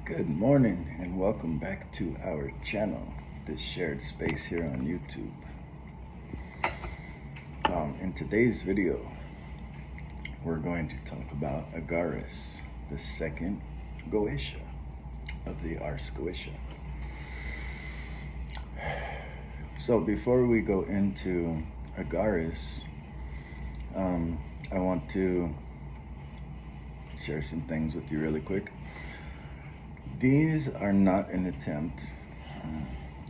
Good morning and welcome back to our channel, this shared space here on YouTube. In today's video, we're going to talk about AGARES, the second Goetia of the Ars Goetia. So before we go into AGARES, I want to share some things with you really quick. These are not an attempt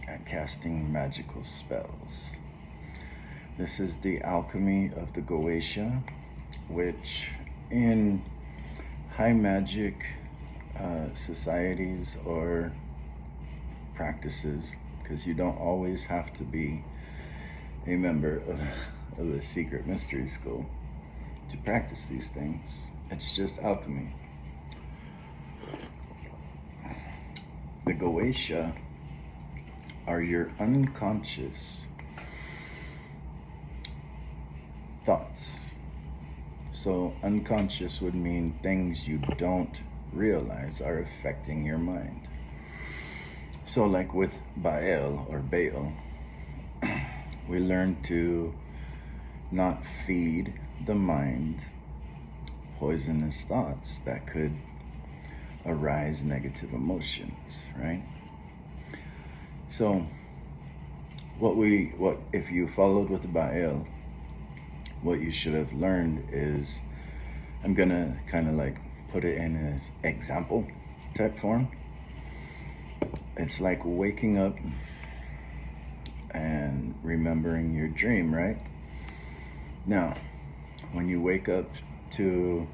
at casting magical spells. This is the alchemy of the Goetia, which in high magic societies or practices, because you don't always have to be a member of a secret mystery school to practice these things. It's just alchemy. The Goetia are your unconscious thoughts. So unconscious would mean things you don't realize are affecting your mind. So like with Baal or Baal, we learn to not feed the mind poisonous thoughts that could arise negative emotions, right? So what if you followed with the Baal, what you should have learned is, I'm gonna kind of like put it in an example type form. It's like waking up and remembering your dream, right? Now, when you wake up to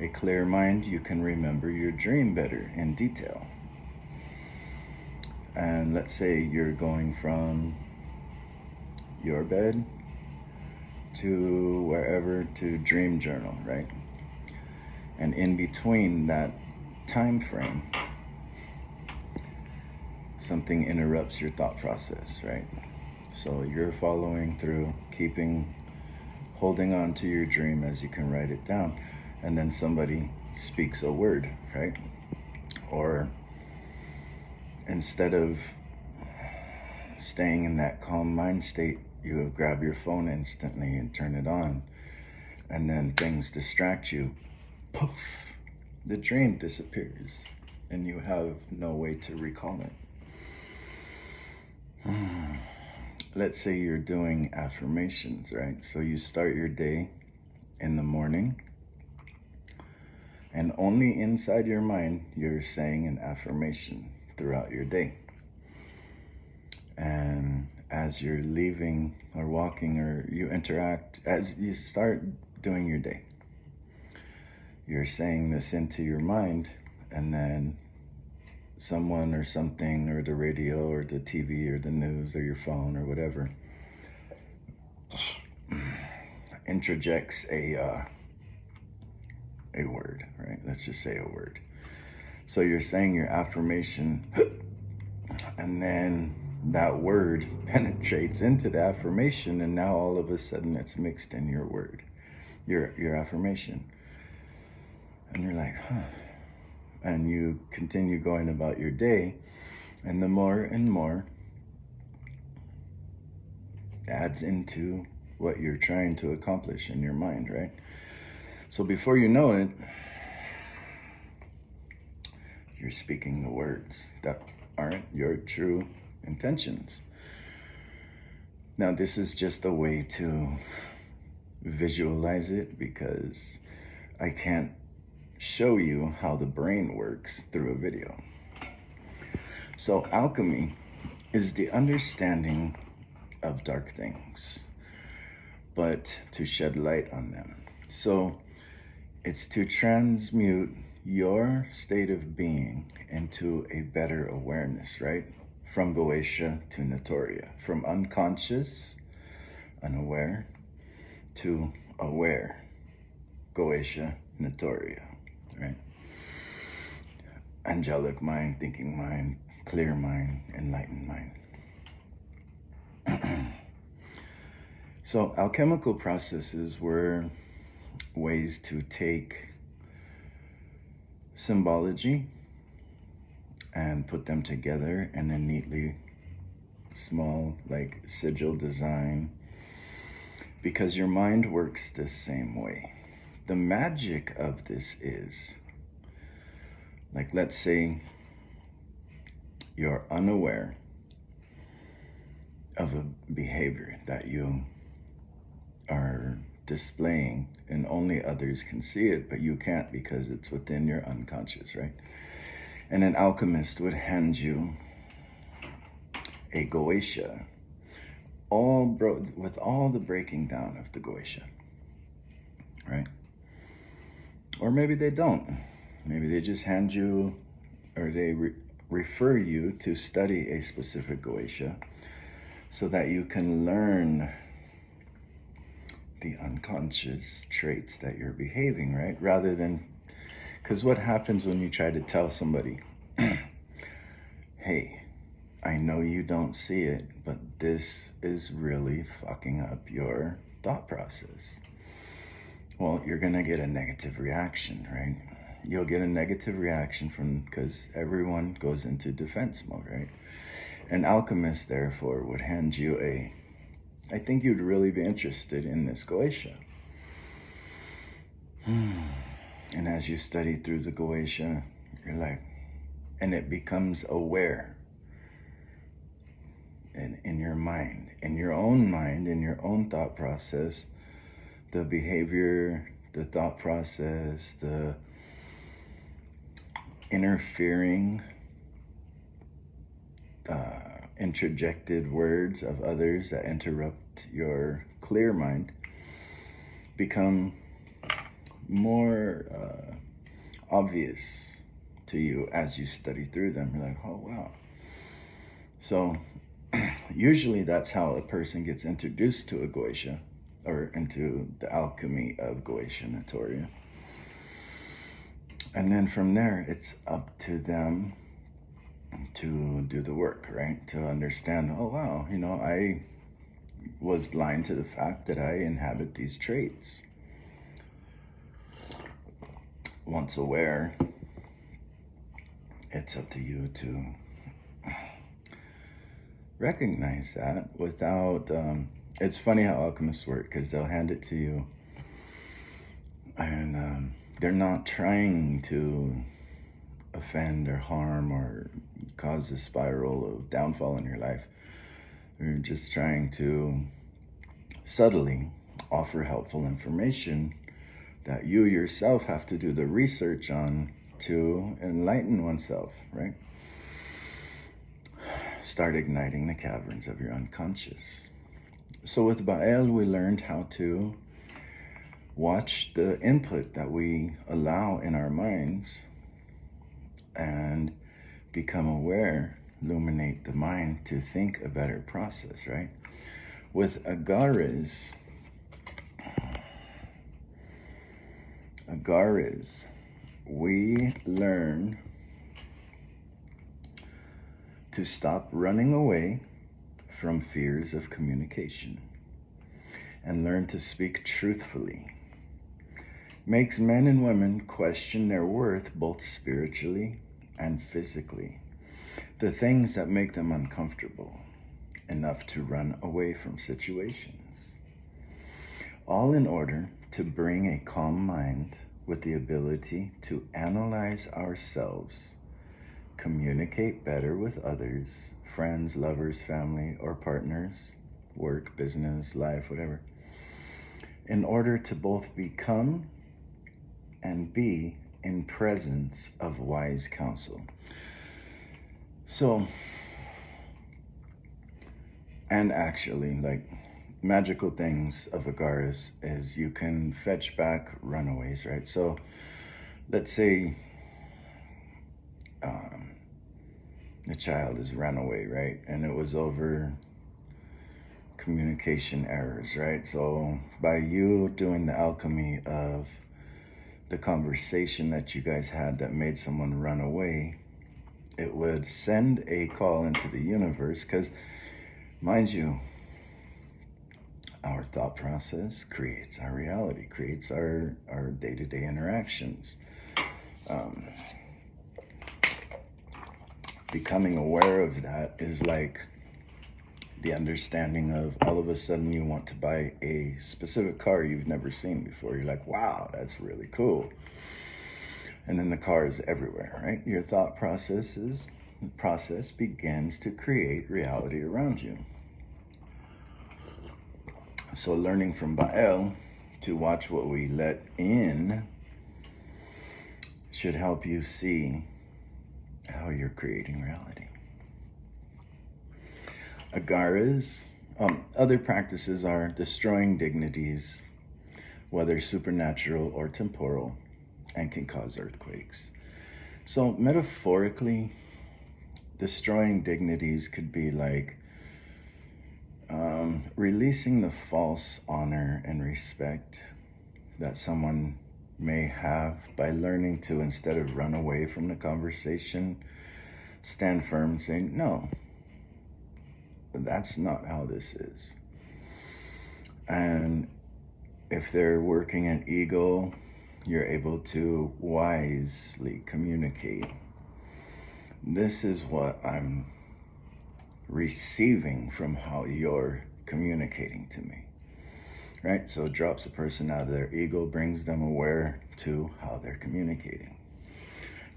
a clear mind, you can remember your dream better in detail. And let's say you're going from your bed to wherever to dream journal, right? And in between that time frame, something interrupts your thought process, right? So you're following through, holding on to your dream as you can write it down. And then somebody speaks a word, right? Or instead of staying in that calm mind state, you grab your phone instantly and turn it on. And then things distract you. Poof, the dream disappears and you have no way to recall it. Let's say you're doing affirmations, right? So you start your day in the morning, and only inside your mind, you're saying an affirmation throughout your day. And as you're leaving or walking or you interact, as you start doing your day, you're saying this into your mind, and then someone or something or the radio or the TV or the news or your phone or whatever interjects a word, right? Let's just say a word. So you're saying your affirmation, and then that word penetrates into the affirmation, and now all of a sudden it's mixed in your word, your affirmation. And you're like, huh. And you continue going about your day, and the more and more adds into what you're trying to accomplish in your mind, right? So before you know it, you're speaking the words that aren't your true intentions. Now, this is just a way to visualize it, because I can't show you how the brain works through a video. So alchemy is the understanding of dark things, but to shed light on them. So it's to transmute your state of being into a better awareness, right? From Goetia to Notoria, from unconscious, unaware, to aware, Goetia, Notoria, right? Angelic mind, thinking mind, clear mind, enlightened mind. So alchemical processes were ways to take symbology and put them together in a neatly small, like, sigil design, because your mind works the same way. The magic of this is, like, let's say you're unaware of a behavior that you are displaying and only others can see it, but you can't because it's within your unconscious, right? And an alchemist would hand you a goetia, with all the breaking down of the goetia, right? Or maybe they don't. Maybe they just hand you, or they refer you to study a specific goetia so that you can learn the unconscious traits that you're behaving, right? Rather than, because what happens when you try to tell somebody, hey, I know you don't see it, but this is really fucking up your thought process. Well, you're gonna get a negative reaction, right? You'll get a negative reaction because everyone goes into defense mode, right? An alchemist, therefore, would hand you I think you'd really be interested in this goetia. And as you study through the goetia, you're like, and it becomes aware in your mind, in your own thought process, the behavior, the thought process, the interfering, interjected words of others that interrupt your clear mind become more obvious to you as you study through them. You're like, oh, wow. So usually that's how a person gets introduced to a goetia, or into the alchemy of goetia Natoria. And then from there, it's up to them to do the work, right? To understand, oh, wow, I was blind to the fact that I inhabit these traits. Once aware, it's up to you to recognize that without, it's funny how alchemists work, because they'll hand it to you and they're not trying to offend or harm or cause a spiral of downfall in your life. They're just trying to subtly offer helpful information that you yourself have to do the research on to enlighten oneself, right? Start igniting the caverns of your unconscious. So with Baal, we learned how to watch the input that we allow in our minds and become aware, illuminate the mind to think a better process, right? With AGARES, we learn to stop running away from fears of communication and learn to speak truthfully. Makes men and women question their worth both spiritually and physically. The things that make them uncomfortable enough to run away from situations. All in order to bring a calm mind with the ability to analyze ourselves, communicate better with others, friends, lovers, family, or partners, work, business, life, whatever, in order to both become and be in presence of wise counsel. So, and actually, like, magical things of AGARES is you can fetch back runaways, right? So let's say the child is run away, right? And it was over communication errors, right? So by you doing the alchemy of the conversation that you guys had that made someone run away, it would send a call into the universe, because, mind you, our thought process creates our reality, creates our day-to-day interactions. becoming aware of that is like the understanding of all of a sudden you want to buy a specific car you've never seen before. You're like, wow, that's really cool. And then the car is everywhere, right? Your thought process begins to create reality around you. So learning from Baal to watch what we let in should help you see how you're creating reality. AGARES, other practices are destroying dignities, whether supernatural or temporal, and can cause earthquakes. So metaphorically, destroying dignities could be like releasing the false honor and respect that someone may have by learning to, instead of run away from the conversation, stand firm and say, no, that's not how this is. And if they're working an ego, you're able to wisely communicate. This is what I'm receiving from how you're communicating to me, right? So it drops a person out of their ego, brings them aware to how they're communicating.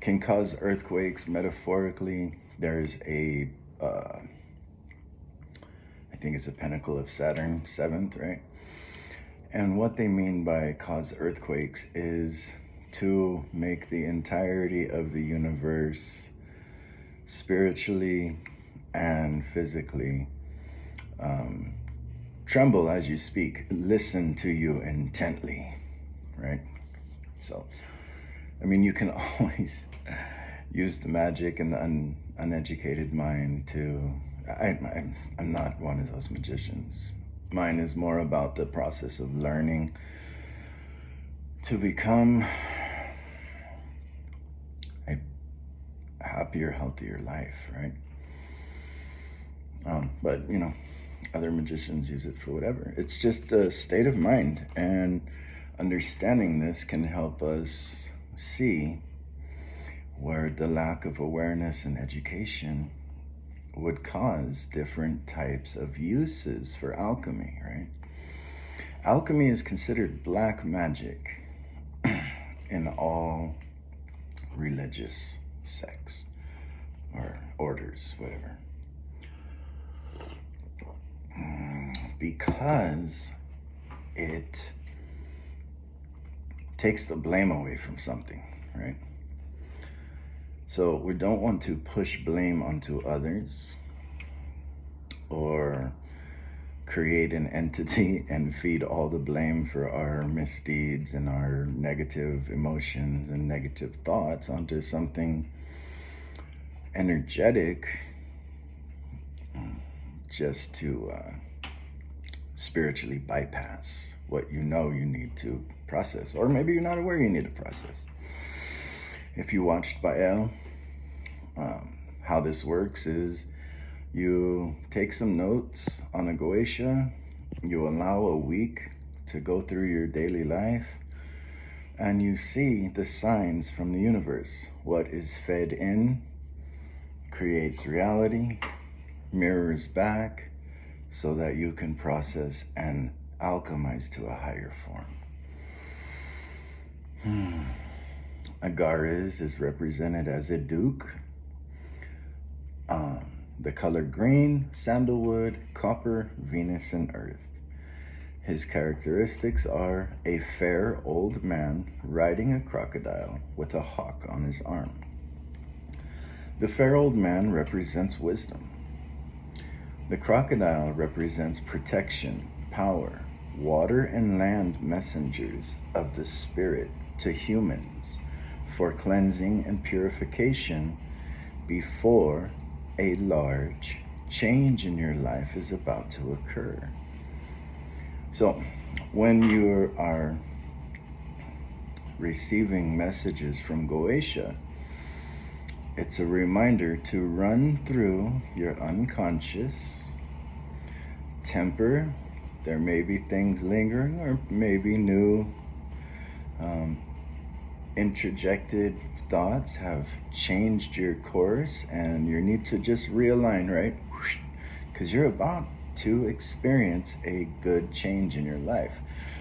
Can cause earthquakes metaphorically. There's a, I think it's a pentacle of Saturn, 7th, right? And what they mean by cause earthquakes is to make the entirety of the universe spiritually and physically tremble as you speak, listen to you intently, right? So, I mean, you can always use the magic and the uneducated mind to, I'm not one of those magicians. Mine is more about the process of learning to become a happier, healthier life, right? But, you know, other magicians use it for whatever. It's just a state of mind, and understanding this can help us see where the lack of awareness and education would cause different types of uses for alchemy, right? Alchemy is considered black magic in all religious sects or orders, whatever. Because it takes the blame away from something, right? So we don't want to push blame onto others or create an entity and feed all the blame for our misdeeds and our negative emotions and negative thoughts onto something energetic just to spiritually bypass what you know you need to process, or maybe you're not aware you need to process. If you watched Baal, how this works is you take some notes on a Goetia, you allow a week to go through your daily life, and you see the signs from the universe. What is fed in creates reality, mirrors back, so that you can process and alchemize to a higher form. Agares is represented as a duke. The color green, sandalwood, copper, Venus, and earth. His characteristics are a fair old man riding a crocodile with a hawk on his arm. The fair old man represents wisdom. The crocodile represents protection, power, water and land messengers of the spirit to humans for cleansing and purification before a large change in your life is about to occur. So when you are receiving messages from Goetia, it's a reminder to run through your unconscious, temper. There may be things lingering, or maybe new interjected thoughts have changed your course and you need to just realign, right? Because you're about to experience a good change in your life,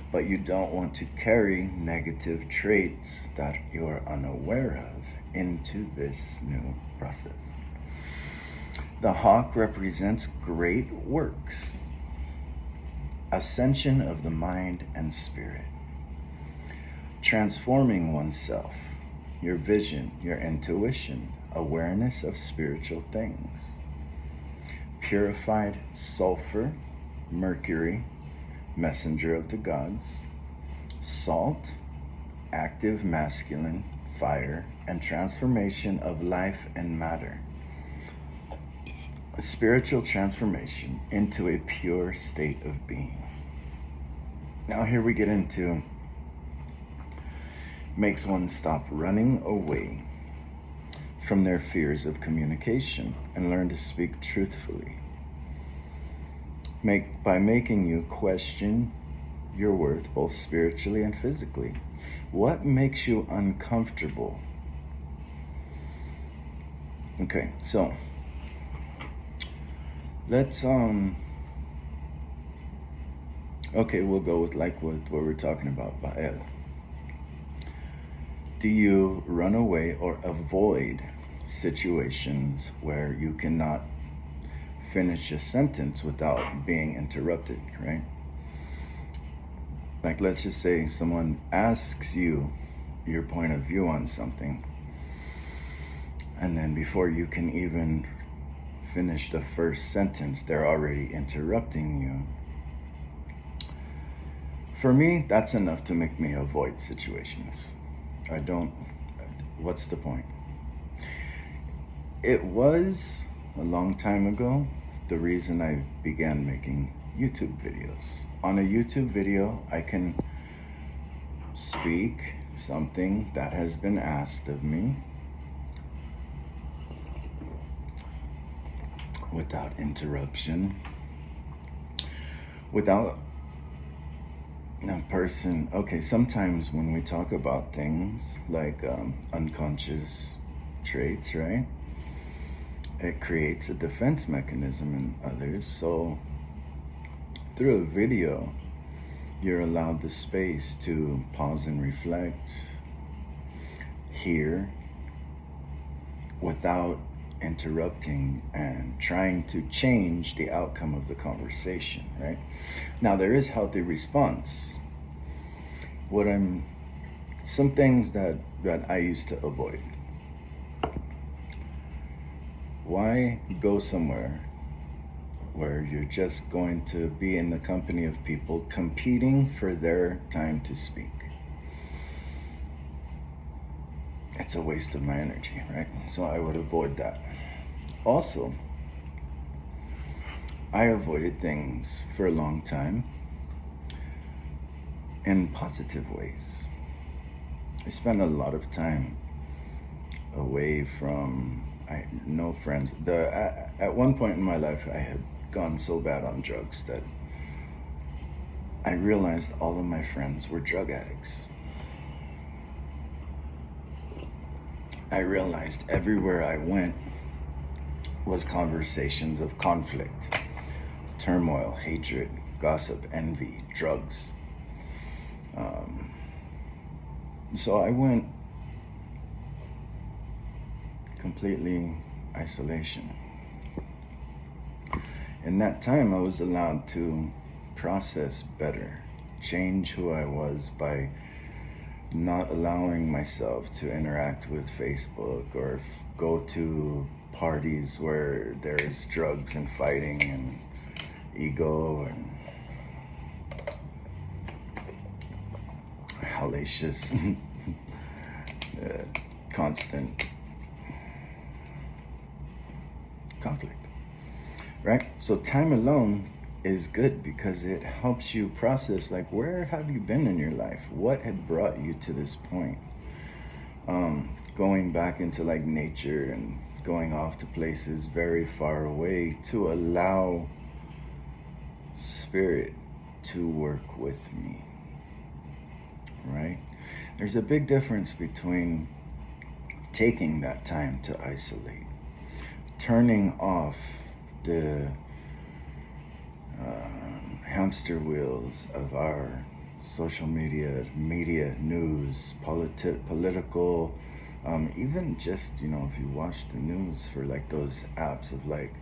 but you don't want to carry negative traits that you're unaware of into this new process. The hawk represents great works, ascension of the mind and spirit, transforming oneself, your vision, your intuition, awareness of spiritual things, purified sulfur, Mercury, messenger of the gods, salt, active masculine, fire, and transformation of life and matter. A spiritual transformation into a pure state of being. Now here we get into makes one stop running away from their fears of communication and learn to speak truthfully. By making you question your worth both spiritually and physically. What makes you uncomfortable? Okay, so let's okay, we'll go with like what we're talking about, Ba'el. Do you run away or avoid situations where you cannot finish a sentence without being interrupted, right? Like, let's just say someone asks you your point of view on something, and then before you can even finish the first sentence, they're already interrupting you. For me, that's enough to make me avoid situations. What's the point? It was a long time ago the reason I began making YouTube videos. On a YouTube video, I can speak something that has been asked of me without interruption, without a person. Okay, sometimes when we talk about things like unconscious traits, right? It creates a defense mechanism in others. So through a video, you're allowed the space to pause and reflect, hear, without interrupting and trying to change the outcome of the conversation, right? Now, there is healthy response. Some things that I used to avoid. Why go somewhere where you're just going to be in the company of people competing for their time to speak? It's a waste of my energy, right? So I would avoid that. Also, I avoided things for a long time in positive ways. I spent a lot of time away from no friends. At one point in my life, I had gone so bad on drugs that I realized all of my friends were drug addicts. I realized everywhere I went was conversations of conflict, turmoil, hatred, gossip, envy, drugs. So I went completely isolation. In that time, I was allowed to process better, change who I was by not allowing myself to interact with Facebook or go to parties where there's drugs and fighting and ego and hellacious constant conflict, right? So time alone is good because it helps you process, like, where have you been in your life? What had brought you to this point? Going back into like nature and going off to places very far away to allow spirit to work with me, right? There's a big difference between taking that time to isolate, turning off the hamster wheels of our social media, news, political, even just, if you watch the news for like those apps of like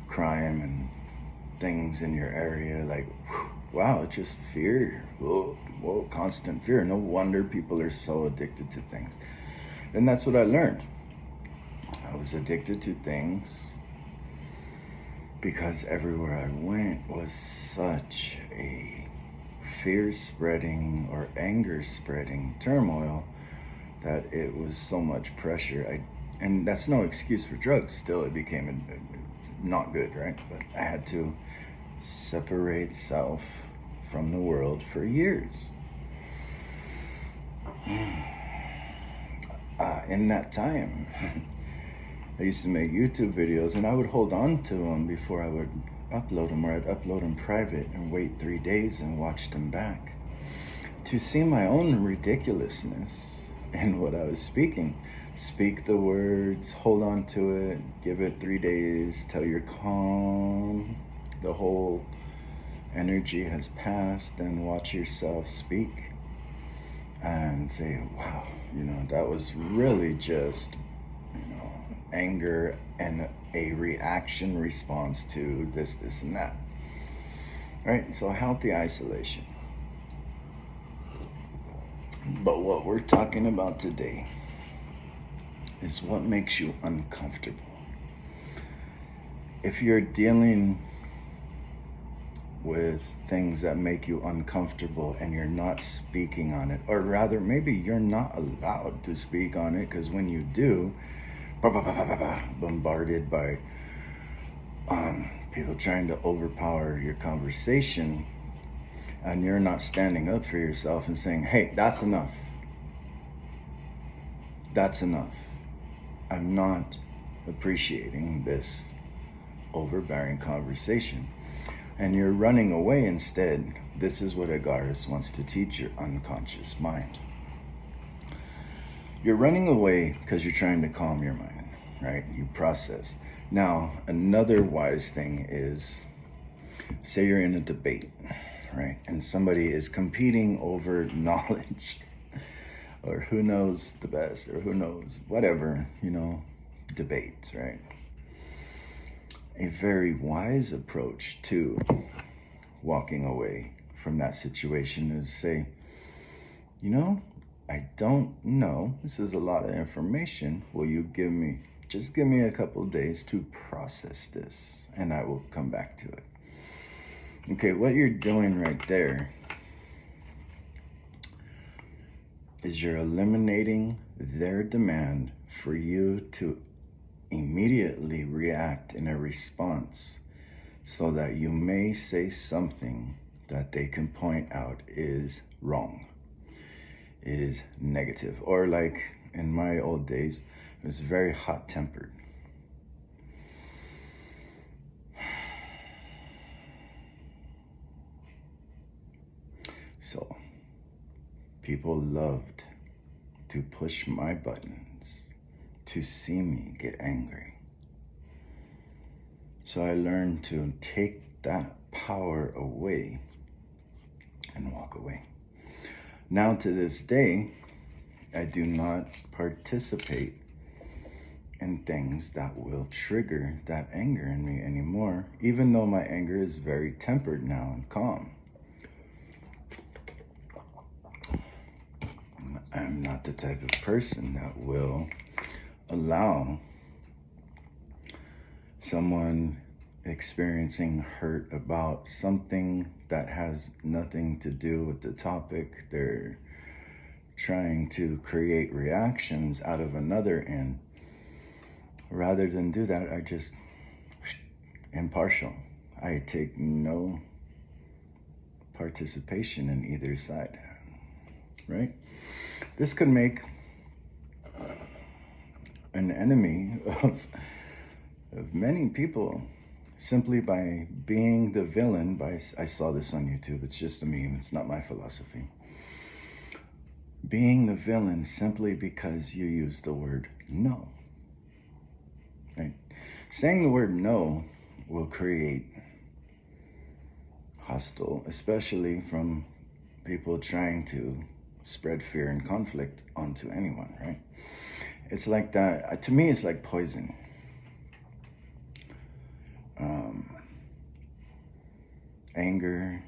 crime and things in your area, like, wow, it's just fear. Whoa, constant fear. No wonder people are so addicted to things. And that's what I learned. I was addicted to things because everywhere I went was such a fear spreading or anger spreading turmoil that it was so much pressure. And that's no excuse for drugs. Still, it became not good, right? But I had to separate self from the world for years. In that time, I used to make YouTube videos, and I would hold on to them before I would upload them, or I'd upload them private and wait 3 days and watch them back to see my own ridiculousness in what I was speaking. Speak the words, hold on to it, give it 3 days till you're calm, the whole energy has passed, and watch yourself speak and say, wow, that was really just, anger and a reaction response to this and that. Right? So healthy isolation. But what we're talking about today is what makes you uncomfortable. If you're dealing with things that make you uncomfortable and you're not speaking on it, or rather maybe you're not allowed to speak on it, because when you do, bombarded by people trying to overpower your conversation, and you're not standing up for yourself and saying, hey, that's enough. That's enough. I'm not appreciating this overbearing conversation. And you're running away instead. This is what AGARES wants to teach your unconscious mind. You're running away because you're trying to calm your mind, right? You process. Now, another wise thing is, say you're in a debate, right? And somebody is competing over knowledge, or who knows the best, or who knows, whatever, debates, right? A very wise approach to walking away from that situation is say, I don't know. This is a lot of information. Will you give me a couple of days to process this, and I will come back to it. Okay, what you're doing right there is you're eliminating their demand for you to immediately react in a response, so that you may say something that they can point out is wrong, is negative, or like in my old days, I was very hot-tempered. So people loved to push my buttons to see me get angry. So I learned to take that power away and walk away. Now to this day, I do not participate in things that will trigger that anger in me anymore, even though my anger is very tempered now and calm. I'm not the type of person that will allow someone experiencing hurt about something that has nothing to do with the topic. They're trying to create reactions out of another end. Rather than do that, I just impartial. I take no participation in either side, right? This could make an enemy of many people simply by being the villain. I saw this on YouTube. It's just a meme. It's not my philosophy. being the villain simply because you use the word no. Right? Saying the word no will create hostile, especially from people trying to spread fear and conflict onto anyone, right? It's like that. To me, it's like poison. Anger,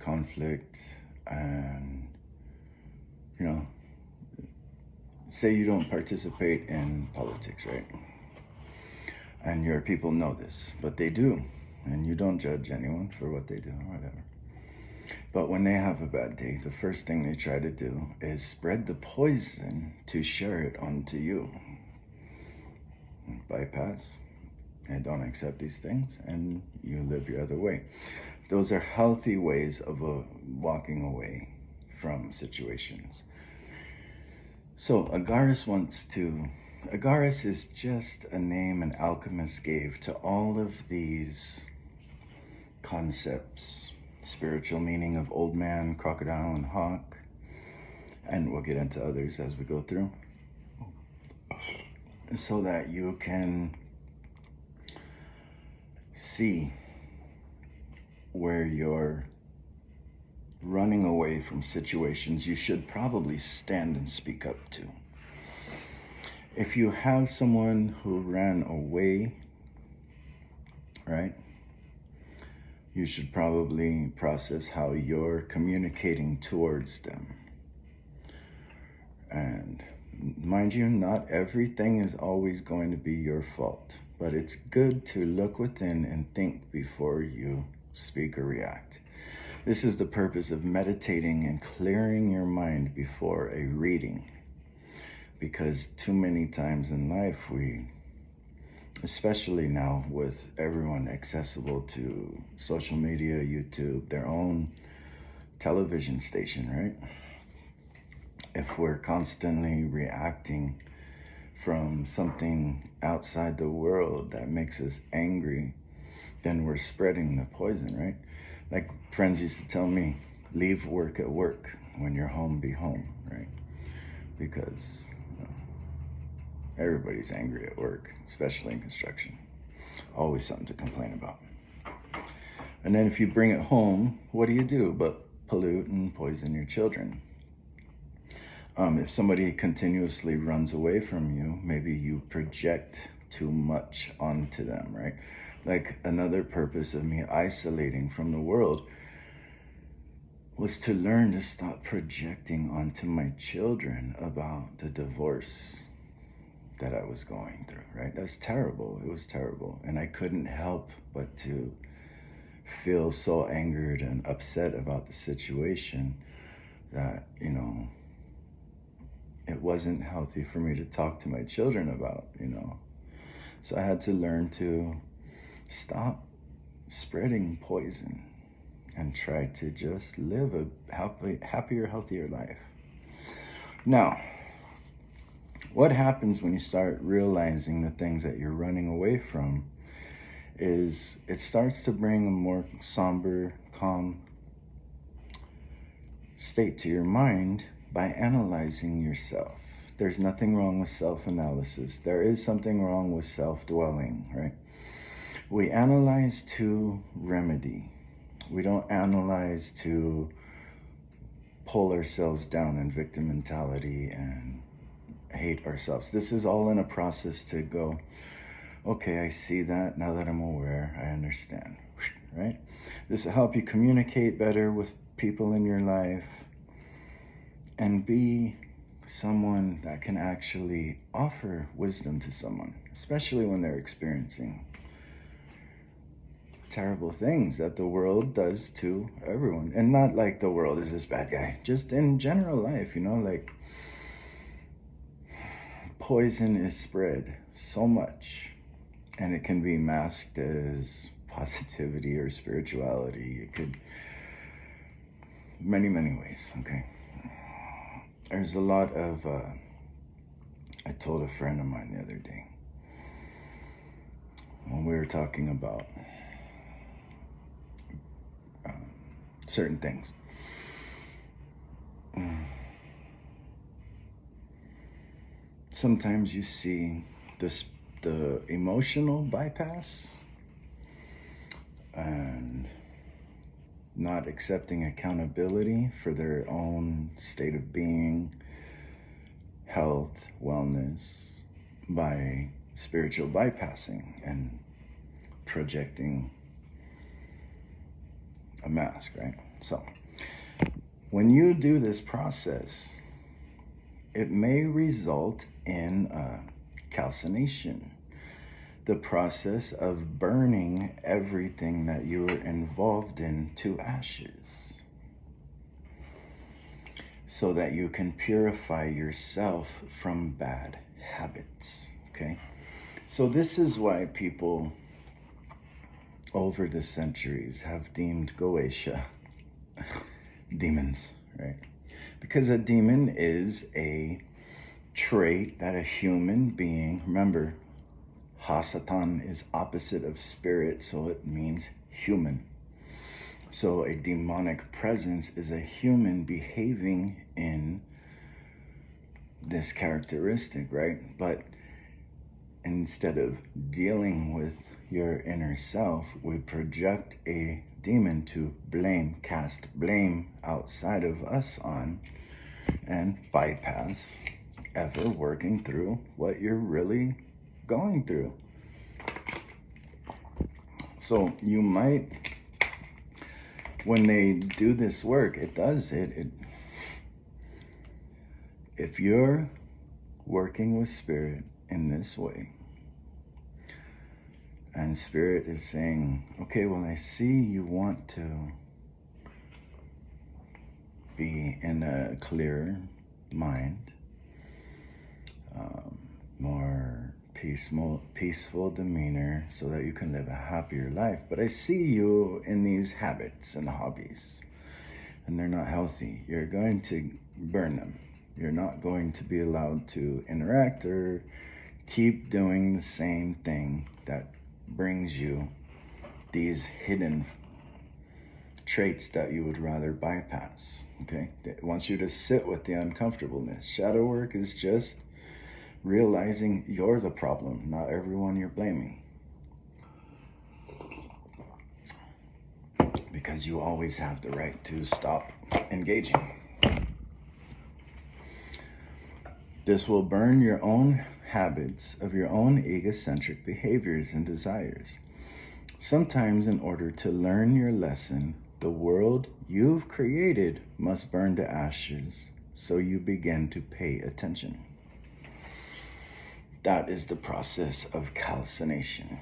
conflict, and, you know, say you don't participate in politics, right? And your people know this, but they do. And you don't judge anyone for what they do or whatever. But when they have a bad day, the first thing they try to do is spread the poison to share it onto you. Bypass. And don't accept these things, and you live your other way. Those are healthy ways of walking away from situations. So Agares is just a name an alchemist gave to all of these concepts, spiritual meaning of old man, crocodile, and hawk, and we'll get into others as we go through, so that you can see where you're running away from situations you should probably stand and speak up to. If you have someone who ran away, right, you should probably process how you're communicating towards them. And mind you, not everything is always going to be your fault, but it's good to look within and think before you speak or react. This is the purpose of meditating and clearing your mind before a reading. Because too many times in life, especially now with everyone accessible to social media, YouTube, their own television station, right? If we're constantly reacting from something outside the world that makes us angry, then we're spreading the poison, right? Like friends used to tell me, leave work at work. When you're home, be home, right? Because everybody's angry at work, especially in construction. Always something to complain about. And then if you bring it home, what do but pollute and poison your children? If somebody continuously runs away from you, maybe you project too much onto them, right? Like another purpose of me isolating from the world was to learn to stop projecting onto my children about the divorce that I was going through, right? That's terrible. It was terrible. And I couldn't help but to feel so angered and upset about the situation that, it wasn't healthy for me to talk to my children about, So I had to learn to stop spreading poison and try to just live a happier, healthier life. Now, what happens when you start realizing the things that you're running away from is it starts to bring a more somber, calm state to your mind by analyzing yourself. There's nothing wrong with self-analysis. There is something wrong with self-dwelling, right? We analyze to remedy. We don't analyze to pull ourselves down in victim mentality and hate ourselves. This is all in a process to go, okay, I see that. Now that I'm aware, I understand, right? This will help you communicate better with people in your life and be someone that can actually offer wisdom to someone, especially when they're experiencing terrible things that the world does to everyone. And not like the world is this bad guy, just in general life, like poison is spread so much, and it can be masked as positivity or spirituality. It could many ways. Okay, there's a lot of I told a friend of mine the other day when we were talking about certain things. sometimes you see the emotional bypass and not accepting accountability for their own state of being, health, wellness, by spiritual bypassing and projecting a mask, right? So when you do this process, it may result in calcination, the process of burning everything that you were involved in to ashes, so that you can purify yourself from bad habits, okay? So this is why people over the centuries have deemed Goetia demons, right? Because a demon is a trait that a human being, remember, Hasatan is opposite of spirit, so it means human. So a demonic presence is a human behaving in this characteristic, right? But instead of dealing with your inner self, we project a demon to blame, cast blame outside of us on, and bypass ever working through what you're really going through. So you might, when they do this work, if you're working with spirit in this way, and spirit is saying, okay, well, I see you want to be in a clearer mind, more peaceful demeanor, so that you can live a happier life. But I see you in these habits and hobbies, and they're not healthy. You're going to burn them. You're not going to be allowed to interact or keep doing the same thing that brings you these hidden traits that you would rather bypass, okay? It wants you to sit with the uncomfortableness. Shadow work is just realizing you're the problem, not everyone you're blaming. Because you always have the right to stop engaging. This will burn your own habits of your own egocentric behaviors and desires. Sometimes, in order to learn your lesson, the world you've created must burn to ashes, so you begin to pay attention. That is the process of calcination,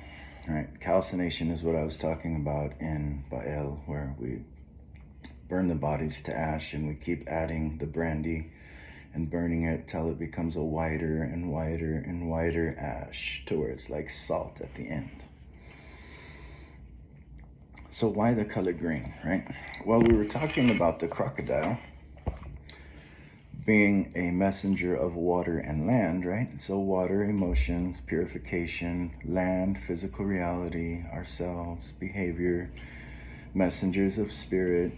right? Calcination is what I was talking about in Baal, where we burn the bodies to ash and we keep adding the brandy and burning it till it becomes a whiter and whiter and whiter ash, to where it's like salt at the end. So why the color green, right? Well, we were talking about the crocodile being a messenger of water and land, right? So water, emotions, purification, land, physical reality, ourselves, behavior, messengers of spirit,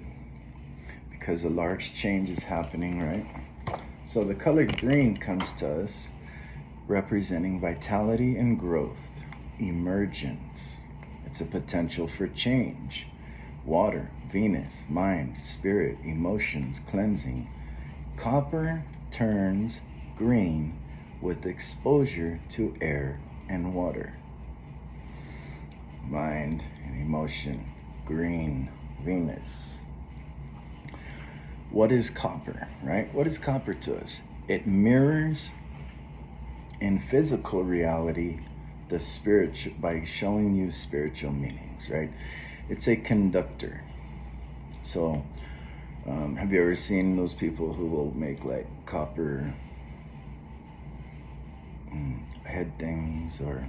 because a large change is happening, right? So the color green comes to us representing vitality and growth, emergence. It's a potential for change. Water, Venus, mind, spirit, emotions, cleansing. Copper turns green with exposure to air and water. Mind and emotion, green, Venus. What is copper, right? What is copper to us? It mirrors in physical reality the spirit by showing you spiritual meanings, right? It's a conductor. So have you ever seen those people who will make like copper head things, or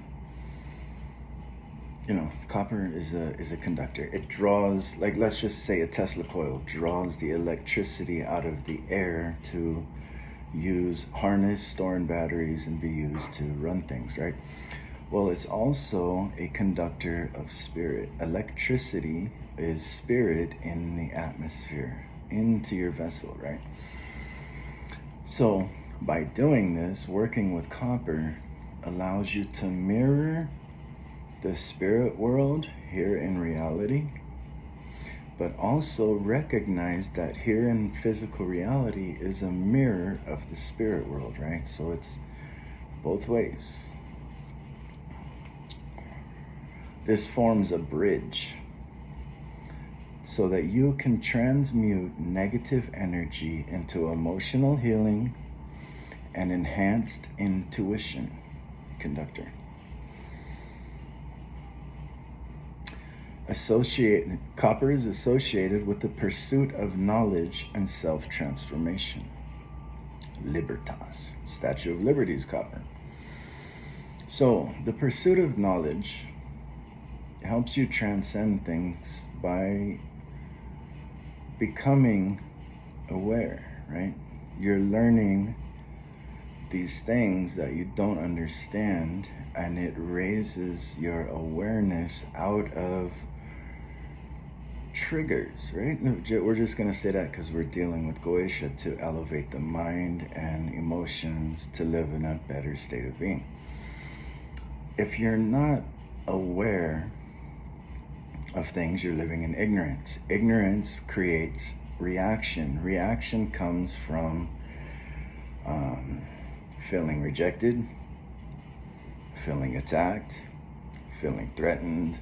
copper is a conductor. It draws, like, let's just say a Tesla coil draws the electricity out of the air to harness, store in batteries, and be used to run things, right? Well, it's also a conductor of spirit. Electricity is spirit in the atmosphere, into your vessel, right? So By doing this, working with copper allows you to mirror the spirit world here in reality, but also recognize that here in physical reality is a mirror of the spirit world, right? So it's both ways. This forms a bridge so that you can transmute negative energy into emotional healing and enhanced intuition, conductor. Copper is associated with the pursuit of knowledge and self-transformation. Libertas, Statue of Liberty is copper. So the pursuit of knowledge helps you transcend things by becoming aware, right? You're learning these things that you don't understand, and it raises your awareness out of triggers, right? We're just going to say that because we're dealing with Goetia, to elevate the mind and emotions to live in a better state of being. If you're not aware of things, you're living in ignorance. Ignorance creates reaction. Reaction comes from feeling rejected, feeling attacked, feeling threatened,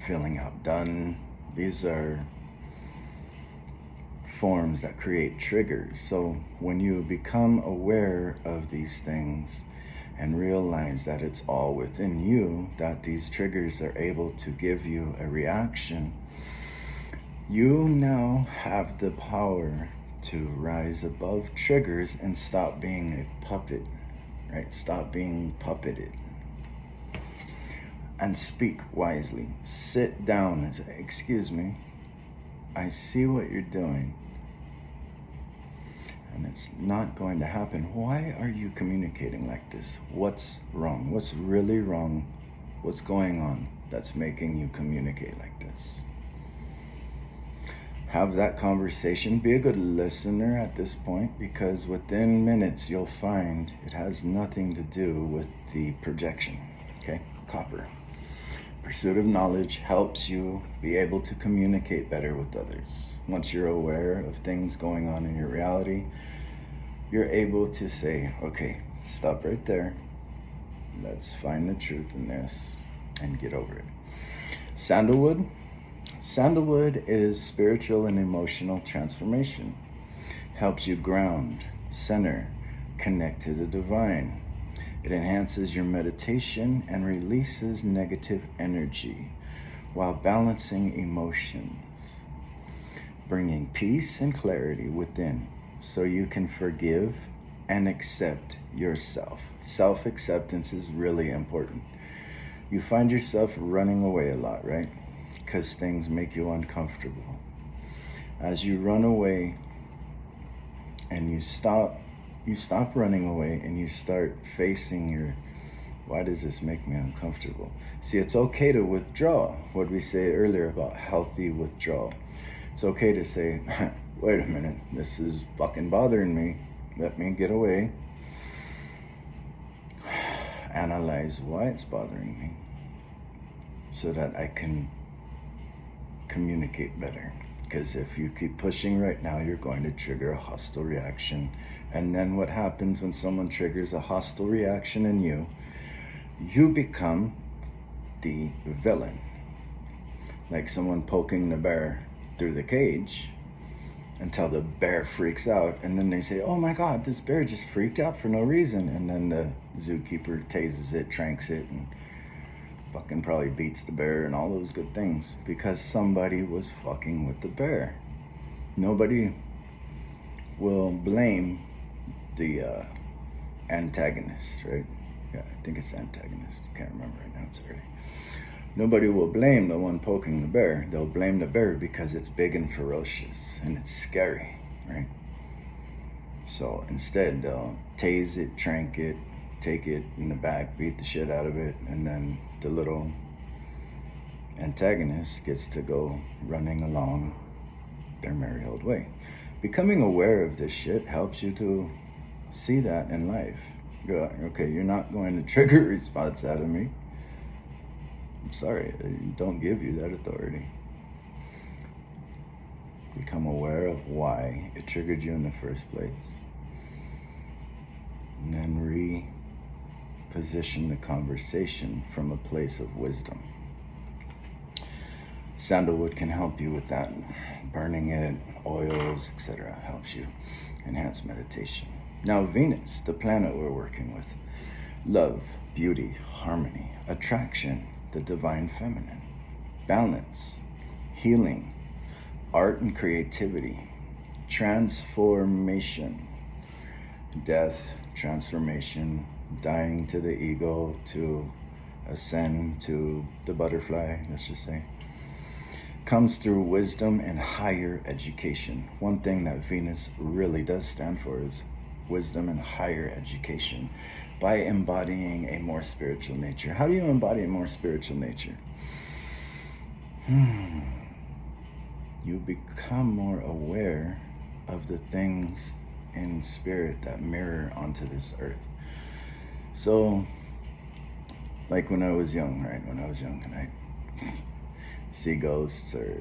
feeling outdone. These are forms that create triggers. So when you become aware of these things and realize that it's all within you, that these triggers are able to give you a reaction, you now have the power to rise above triggers and stop being a puppet, right? Stop being puppeted. And speak wisely. Sit down and say, excuse me, I see what you're doing, and it's not going to happen. Why are you communicating like this? What's wrong? What's really wrong? What's going on that's making you communicate like this? Have that conversation. Be a good listener at this point, because within minutes you'll find it has nothing to do with the projection. Okay? Copper. Pursuit of knowledge helps you be able to communicate better with others. Once you're aware of things going on in your reality, you're able to say, okay, stop right there. Let's find the truth in this and get over it. Sandalwood. Sandalwood is spiritual and emotional transformation. Helps you ground, center, connect to the divine. It enhances your meditation and releases negative energy while balancing emotions, bringing peace and clarity within so you can forgive and accept yourself. Self-acceptance is really important. You find yourself running away a lot, right? Because things make you uncomfortable. As you run away and you stop running away and you start facing your, why does this make me uncomfortable? See, it's okay to withdraw. What we say earlier about healthy withdrawal. It's okay to say, wait a minute, this is fucking bothering me. Let me get away. Analyze why it's bothering me so that I can communicate better. Because if you keep pushing right now, you're going to trigger a hostile reaction. And then what happens when someone triggers a hostile reaction in you? You become the villain. Like someone poking the bear through the cage until the bear freaks out. And then they say, oh my God, this bear just freaked out for no reason. And then the zookeeper tases it, tranks it, and fucking probably beats the bear and all those good things because somebody was fucking with the bear. Nobody will blame the antagonist, right? Yeah, I think it's antagonist. Can't remember right now, it's early. Nobody will blame the one poking the bear. They'll blame the bear because it's big and ferocious and it's scary, right? So instead they'll tase it, trank it, take it in the back, beat the shit out of it, and then the little antagonist gets to go running along their merry old way. Becoming aware of this shit helps you to see that in life. You're like, okay, you're not going to trigger a response out of me. I'm sorry, I don't give you that authority. Become aware of why it triggered you in the first place. And then reposition the conversation from a place of wisdom. Sandalwood can help you with that. Burning it, oils, etc. helps you enhance meditation. Now Venus, the planet we're working with. Love, beauty, harmony, attraction, the divine feminine, balance, healing, art and creativity, transformation, death, transformation, dying to the ego to ascend to the butterfly, let's just say, comes through wisdom and higher education. One thing that Venus really does stand for is wisdom and higher education by embodying a more spiritual nature. How do you embody a more spiritual nature? You become more aware of the things in spirit that mirror onto this earth. So, like when I was young, right? When I was young and I see ghosts or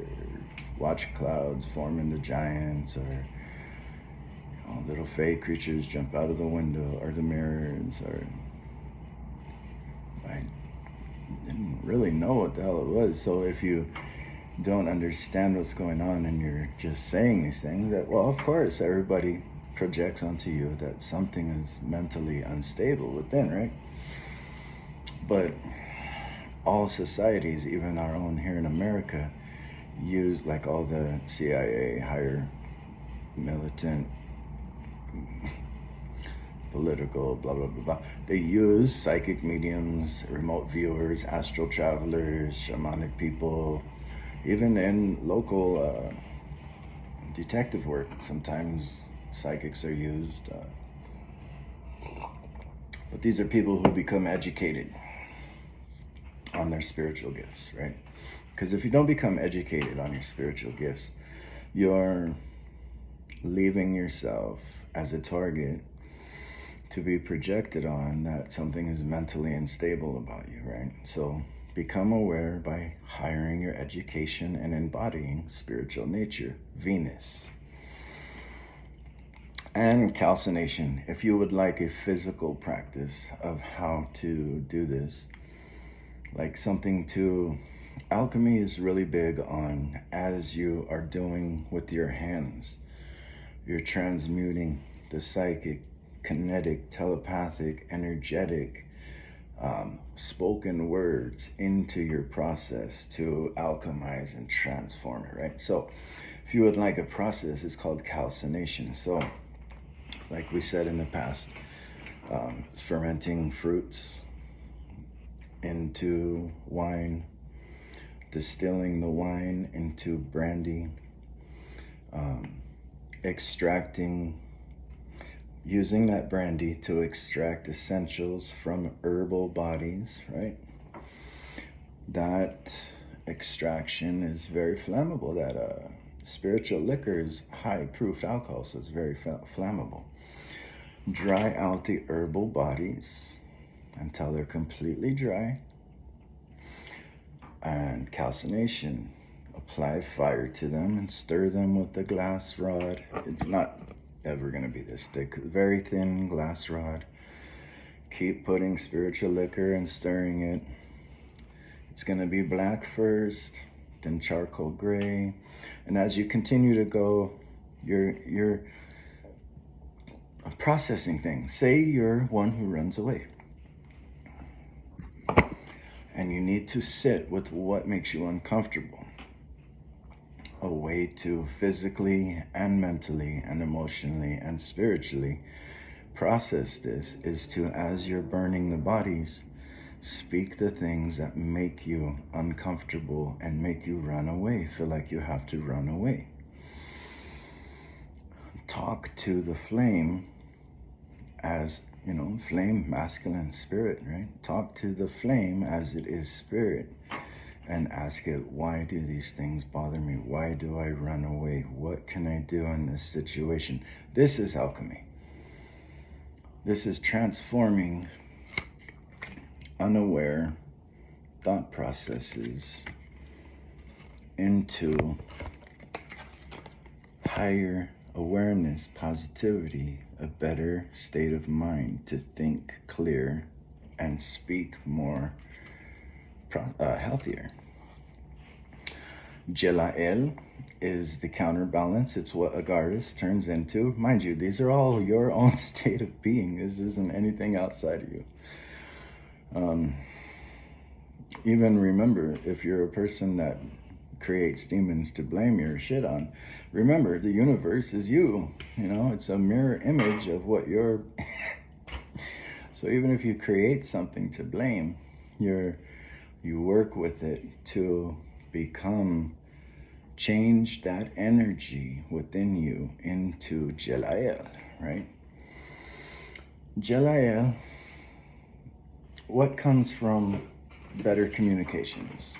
watch clouds form into giants, or little fey creatures jump out of the window or the mirrors, or I didn't really know what the hell it was. So if you don't understand what's going on and you're just saying these things, that, well, of course everybody projects onto you that something is mentally unstable within, right? But all societies, even our own here in America, use, like all the CIA, higher militant, political, blah, blah, blah, blah. They use psychic mediums, remote viewers, astral travelers, shamanic people, even in local detective work. Sometimes psychics are used. But these are people who become educated on their spiritual gifts, right? Because if you don't become educated on your spiritual gifts, you're leaving yourself as a target to be projected on that something is mentally unstable about you, right? So become aware by hiring your education and embodying spiritual nature, Venus. And calcination. If you would like a physical practice of how to do this, like something to, alchemy is really big on, as you are doing with your hands, you're transmuting the psychic, kinetic, telepathic, energetic, spoken words into your process to alchemize and transform it, right? So if you would like a process, it's called calcination. So like we said in the past, fermenting fruits into wine, distilling the wine into brandy, extracting, using that brandy to extract essentials from herbal bodies, right? That extraction is very flammable. That spiritual liquor is high proof alcohol, so it's very flammable. Dry out the herbal bodies until they're completely dry. And calcination, apply fire to them and stir them with the glass rod. It's not ever going to be this thick, very thin glass rod. Keep putting spiritual liquor and stirring it. It's going to be black first, then charcoal gray. And as you continue to go, you're processing things. Say you're one who runs away, and you need to sit with what makes you uncomfortable. A way to physically and mentally and emotionally and spiritually process this is to, as you're burning the bodies, speak the things that make you uncomfortable and make you run away, feel like you have to run away. Talk to the flame as, flame, masculine, spirit, right? Talk to the flame as it is spirit, and ask it, why do these things bother me? Why do I run away? What can I do in this situation? This is alchemy. This is transforming unaware thought processes into higher awareness, positivity, a better state of mind to think clear and speak more healthier. Jelael is the counterbalance. It's what AGARES turns into. Mind you, these are all your own state of being. This isn't anything outside of you. Even remember, if you're a person that creates demons to blame your shit on, remember, the universe is you. You know, it's a mirror image of what you're... So even if you create something to blame, you work with it to change that energy within you into Jelael, right? Jelael, what comes from better communications?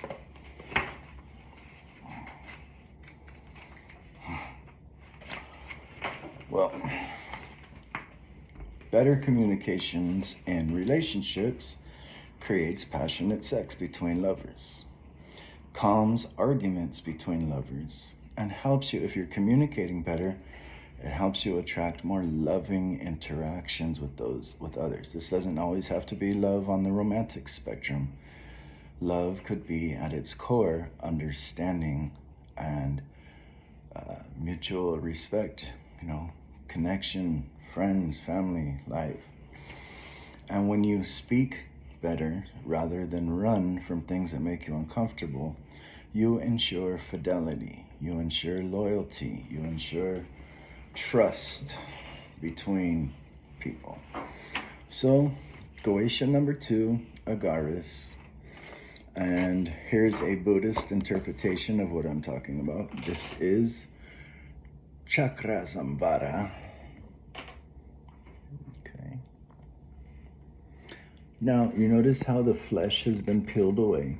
Well, better communications in relationships creates passionate sex between lovers, calms arguments between lovers, and helps you, if you're communicating better, it helps you attract more loving interactions with others. This doesn't always have to be love on the romantic spectrum. Love could be at its core understanding and mutual respect, connection, friends, family, life. And when you speak better rather than run from things that make you uncomfortable, you ensure fidelity, you ensure loyalty, you ensure trust between people. So, Goetia number 2, AGARES. And here's a Buddhist interpretation of what I'm talking about. This is Chakra Samvara. Okay. Now, you notice how the flesh has been peeled away.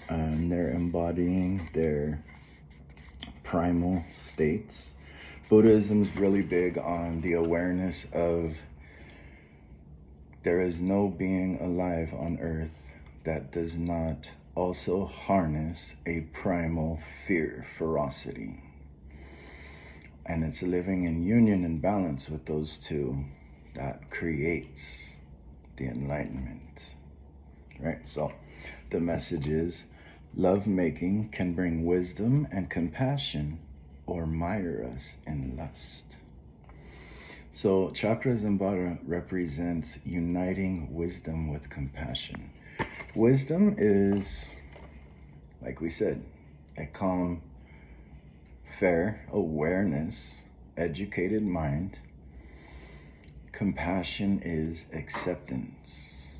And they're embodying their primal states. Buddhism's really big on the awareness of there is no being alive on earth that does not also harness a primal fear, ferocity. And it's living in union and balance with those two that creates the enlightenment, right? So the message is, love-making can bring wisdom and compassion or mire us in lust. So Chakra Samvara represents uniting wisdom with compassion. Wisdom is, like we said, a calm, fair awareness, educated mind. Compassion is acceptance,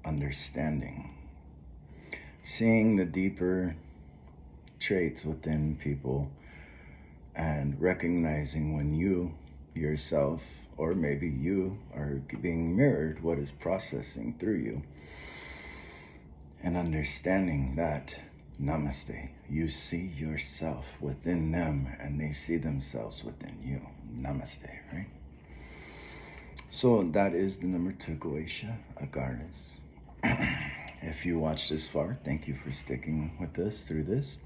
understanding, seeing the deeper traits within people and recognizing when you yourself, or maybe you, are being mirrored what is processing through you, and understanding that, namaste, you see yourself within them and they see themselves within you. Namaste, right? So that is the number 2 Goetia, AGARES. If you watched this far, thank you for sticking with us through this.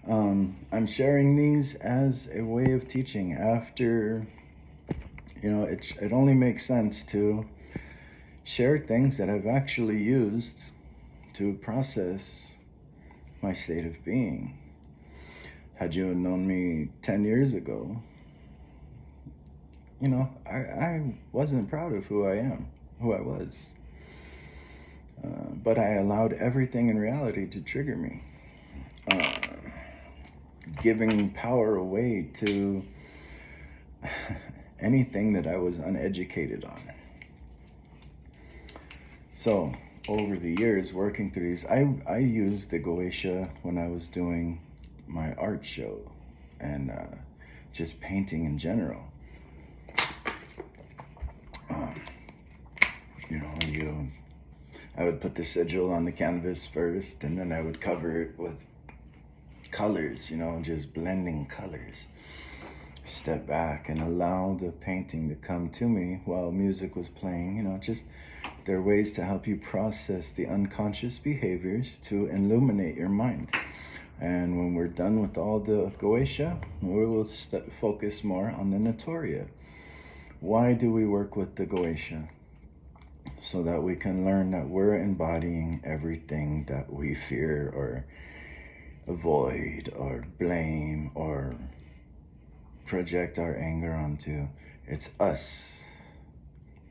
I'm sharing these as a way of teaching. After, it only makes sense to share things that I've actually used to process my state of being. Had you known me 10 years ago, I wasn't proud of who I was. But I allowed everything in reality to trigger me. Giving power away to anything that I was uneducated on. So, over the years, working through these, I used the Goetia when I was doing my art show and just painting in general. I would put the sigil on the canvas first, and then I would cover it with colors, just blending colors. Step back and allow the painting to come to me while music was playing. Just there are ways to help you process the unconscious behaviors to illuminate your mind. And when we're done with all the Goetia, we will focus more on the Notoria. Why do we work with the Goetia? So that we can learn that we're embodying everything that we fear or avoid or blame or project our anger onto. It's us.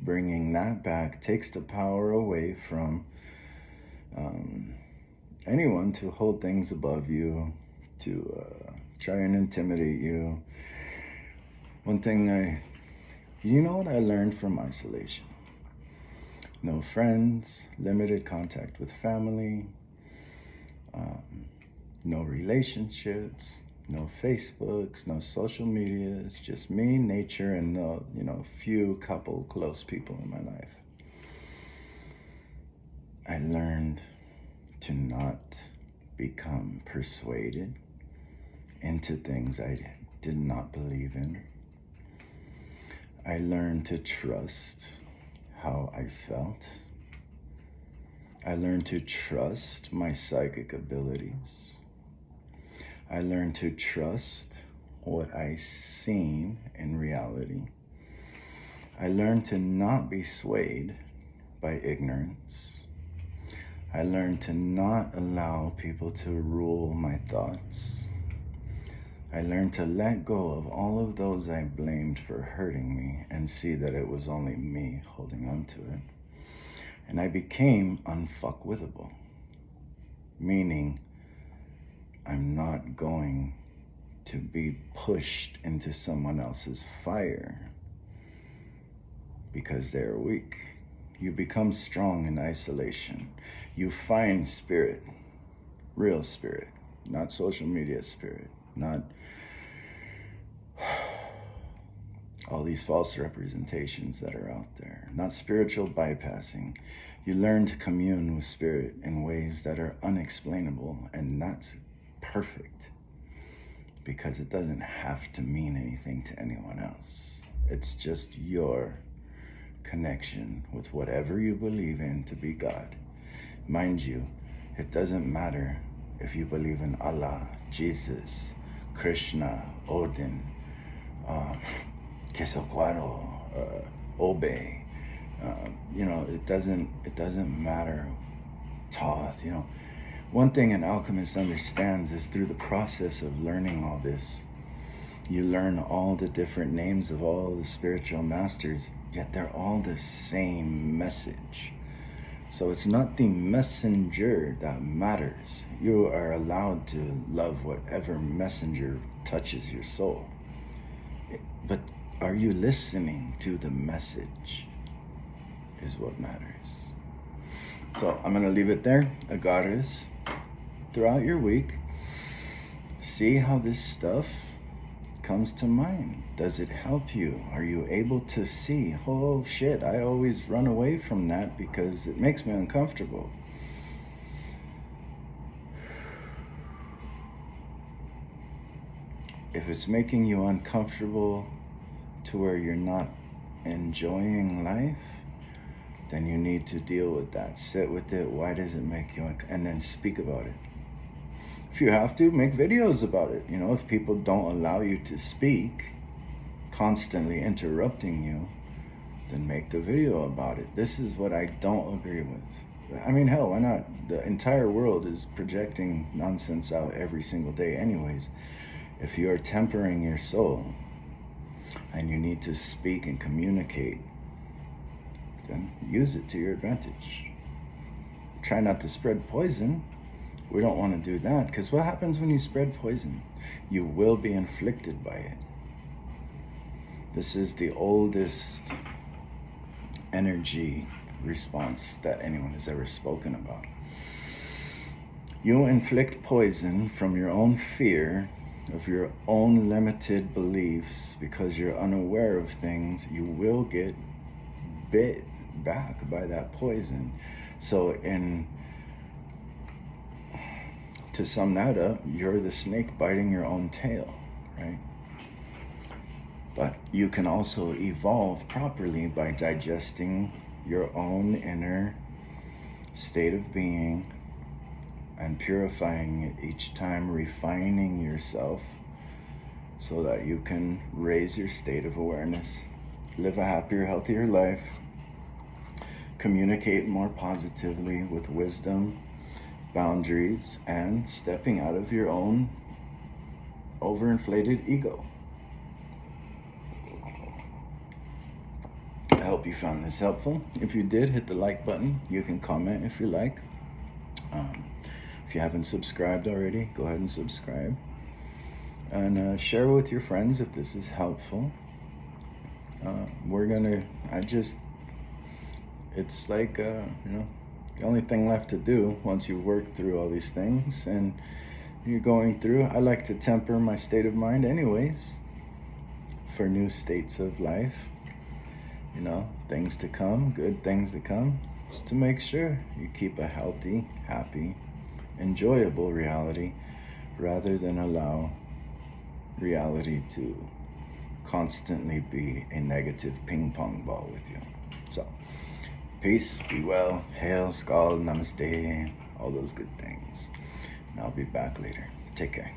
Bringing that back takes the power away from anyone to hold things above you, to try and intimidate you. One thing you know what I learned from isolation? No friends, limited contact with family, no relationships, no Facebooks, no social medias, just me, nature, and the few couple close people in my life. I learned to not become persuaded into things I did not believe in. I learned to trust how I felt. I learned to trust my psychic abilities. I learned to trust what I seen in reality. I learned to not be swayed by ignorance. I learned to not allow people to rule my thoughts. I learned to let go of all of those I blamed for hurting me and see that it was only me holding on to it. And I became unfuckwithable, meaning I'm not going to be pushed into someone else's fire because they're weak. You become strong in isolation. You find spirit, real spirit, not social media spirit, not all these false representations that are out there, not spiritual bypassing. You learn to commune with spirit in ways that are unexplainable, and that's perfect because it doesn't have to mean anything to anyone else. It's just your connection with whatever you believe in to be God. Mind you, it doesn't matter if you believe in Allah, Jesus, Krishna, Odin, Quetzalcoatl, Obe. It doesn't matter. Thoth. One thing an alchemist understands is through the process of learning all this, you learn all the different names of all the spiritual masters, yet they're all the same message. So it's not the messenger that matters. You are allowed to love whatever messenger touches your soul. But are you listening to the message is what matters. So I'm going to leave it there. AGARES. Throughout your week, see how this stuff comes to mind. Does it help you? Are you able to see, oh shit, I always run away from that because it makes me uncomfortable. If it's making you uncomfortable to where you're not enjoying life, then you need to deal with that. Sit with it. Why does it make you and then speak about it. If you have to, make videos about it. If people don't allow you to speak, constantly interrupting you, then make the video about it. This is what I don't agree with. I mean, hell, why not? The entire world is projecting nonsense out every single day anyways. If you're tempering your soul and you need to speak and communicate, then use it to your advantage. Try not to spread poison. We don't want to do that, because what happens when you spread poison? You will be inflicted by it. This is the oldest energy response that anyone has ever spoken about. You inflict poison from your own fear of your own limited beliefs because you're unaware of things. You will get bit back by that poison. So to sum that up, you're the snake biting your own tail, right? But you can also evolve properly by digesting your own inner state of being and purifying it each time, refining yourself so that you can raise your state of awareness, live a happier, healthier life, communicate more positively with wisdom, boundaries, and stepping out of your own overinflated ego. I hope you found this helpful. If you did, hit the like button. You can comment if you like. If you haven't subscribed already, go ahead and subscribe. And share with your friends if this is helpful. It's like, the only thing left to do once you work through all these things and you're going through, I like to temper my state of mind anyways for new states of life, things to come, good things to come. It's to make sure you keep a healthy, happy, enjoyable reality rather than allow reality to constantly be a negative ping pong ball with you. So, peace, be well, hail, skull, namaste, all those good things. And I'll be back later. Take care.